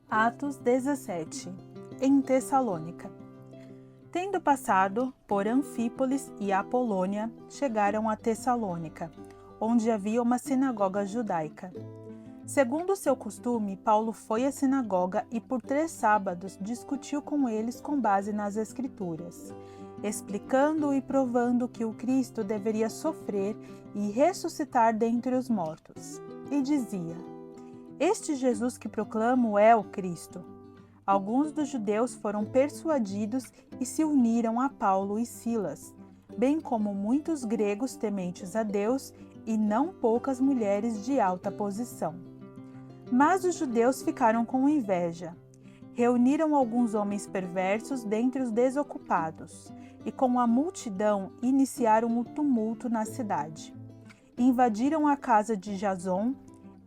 Atos 17. Em Tessalônica. Tendo passado por Anfípolis e Apolônia, chegaram a Tessalônica, onde havia uma sinagoga judaica. Segundo o seu costume, Paulo foi à sinagoga e por 3 sábados discutiu com eles com base nas Escrituras, explicando e provando que o Cristo deveria sofrer e ressuscitar dentre os mortos. E dizia: Este Jesus que proclamo é o Cristo. Alguns dos judeus foram persuadidos e se uniram a Paulo e Silas, bem como muitos gregos tementes a Deus e não poucas mulheres de alta posição. Mas os judeus ficaram com inveja. Reuniram alguns homens perversos dentre os desocupados e com a multidão iniciaram o tumulto na cidade. Invadiram a casa de Jason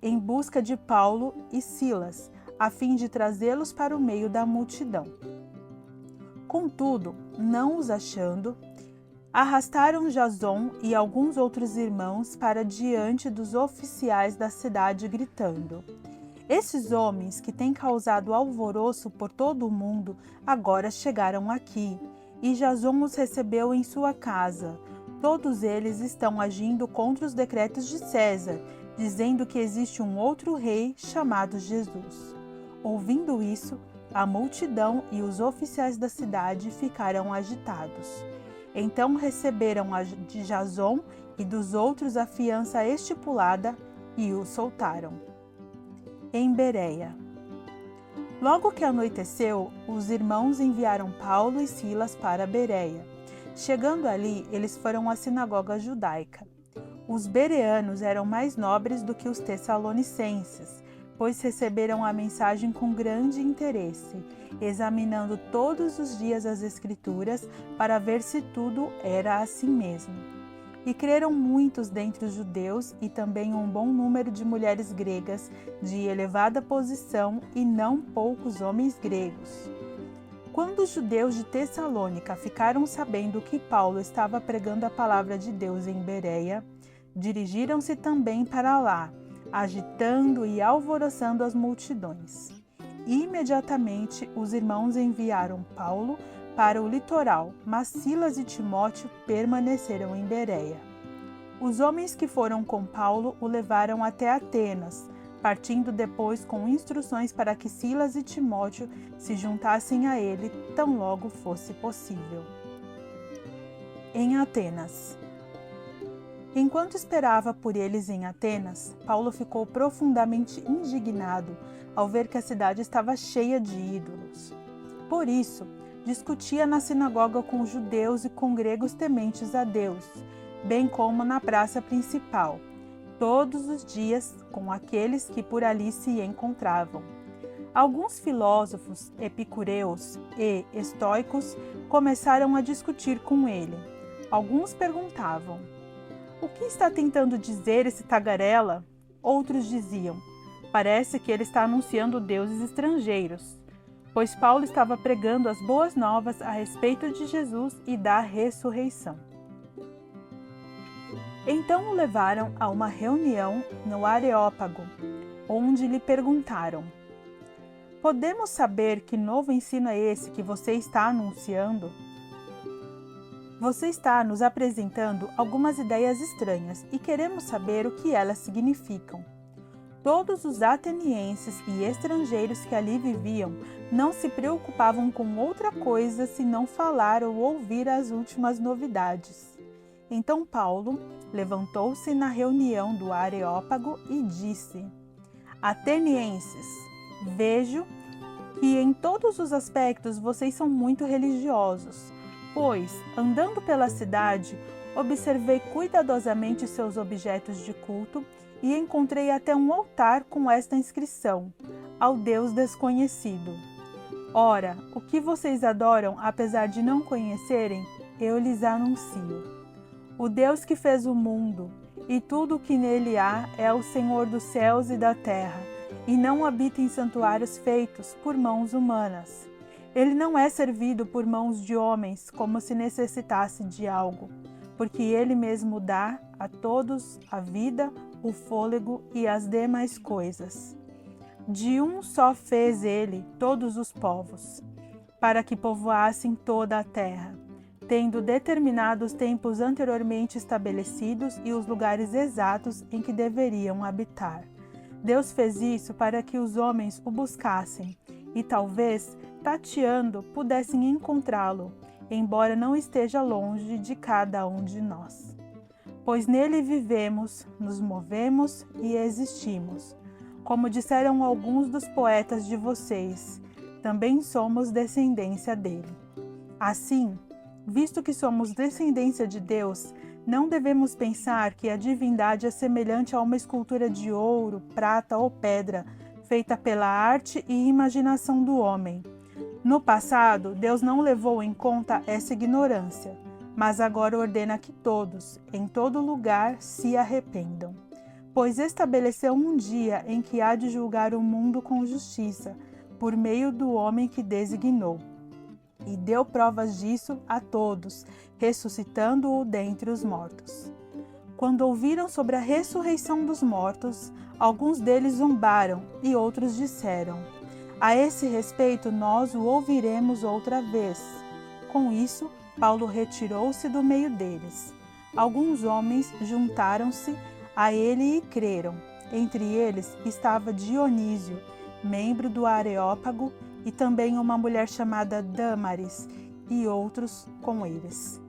em busca de Paulo e Silas, a fim de trazê-los para o meio da multidão. Contudo, não os achando, arrastaram Jason e alguns outros irmãos para diante dos oficiais da cidade, gritando: Esses homens que têm causado alvoroço por todo o mundo agora chegaram aqui, e Jason os recebeu em sua casa. Todos eles estão agindo contra os decretos de César, dizendo que existe um outro rei chamado Jesus. Ouvindo isso, a multidão e os oficiais da cidade ficaram agitados. Então receberam de Jason e dos outros a fiança estipulada e o soltaram. Em Bereia. Logo que anoiteceu, os irmãos enviaram Paulo e Silas para Bereia. Chegando ali, eles foram à sinagoga judaica. Os bereanos eram mais nobres do que os tessalonicenses, pois receberam a mensagem com grande interesse, examinando todos os dias as Escrituras para ver se tudo era assim mesmo. E creram muitos dentre os judeus e também um bom número de mulheres gregas de elevada posição e não poucos homens gregos. Quando os judeus de Tessalônica ficaram sabendo que Paulo estava pregando a palavra de Deus em Bereia, dirigiram-se também para lá, agitando e alvoroçando as multidões. Imediatamente os irmãos enviaram Paulo para o litoral, mas Silas e Timóteo permaneceram em Bereia. Os homens que foram com Paulo o levaram até Atenas, partindo depois com instruções para que Silas e Timóteo se juntassem a ele tão logo fosse possível. Em Atenas. Enquanto esperava por eles em Atenas, Paulo ficou profundamente indignado ao ver que a cidade estava cheia de ídolos. Por isso, discutia na sinagoga com judeus e com gregos tementes a Deus, bem como na praça principal, todos os dias com aqueles que por ali se encontravam. Alguns filósofos epicureus e estoicos começaram a discutir com ele. Alguns perguntavam: O que está tentando dizer esse tagarela? Outros diziam: Parece que ele está anunciando deuses estrangeiros, pois Paulo estava pregando as boas novas a respeito de Jesus e da ressurreição. Então o levaram a uma reunião no Areópago, onde lhe perguntaram: Podemos saber que novo ensino é esse que você está anunciando? Você está nos apresentando algumas ideias estranhas e queremos saber o que elas significam. Todos os atenienses e estrangeiros que ali viviam não se preocupavam com outra coisa senão falar ou ouvir as últimas novidades. Então Paulo levantou-se na reunião do Areópago e disse: Atenienses, vejo que em todos os aspectos vocês são muito religiosos. Pois, andando pela cidade, observei cuidadosamente seus objetos de culto e encontrei até um altar com esta inscrição: Ao Deus desconhecido. Ora, o que vocês adoram, apesar de não conhecerem, eu lhes anuncio. O Deus que fez o mundo e tudo o que nele há é o Senhor dos céus e da terra, e não habita em santuários feitos por mãos humanas. Ele não é servido por mãos de homens como se necessitasse de algo, porque ele mesmo dá a todos a vida, o fôlego e as demais coisas. De um só fez ele todos os povos, para que povoassem toda a terra, tendo determinado os tempos anteriormente estabelecidos e os lugares exatos em que deveriam habitar. Deus fez isso para que os homens o buscassem e talvez, tateando, pudessem encontrá-lo, embora não esteja longe de cada um de nós. Pois nele vivemos, nos movemos e existimos. Como disseram alguns dos poetas de vocês, também somos descendência dele. Assim, visto que somos descendência de Deus, não devemos pensar que a divindade é semelhante a uma escultura de ouro, prata ou pedra, feita pela arte e imaginação do homem. No passado, Deus não levou em conta essa ignorância, mas agora ordena que todos, em todo lugar, se arrependam. Pois estabeleceu um dia em que há de julgar o mundo com justiça, por meio do homem que designou. E deu provas disso a todos, ressuscitando-o dentre os mortos. Quando ouviram sobre a ressurreição dos mortos, alguns deles zombaram e outros disseram: a esse respeito nós o ouviremos outra vez. Com isso, Paulo retirou-se do meio deles. Alguns homens juntaram-se a ele e creram. Entre eles estava Dionísio, membro do Areópago, e também uma mulher chamada Dâmaris, e outros com eles.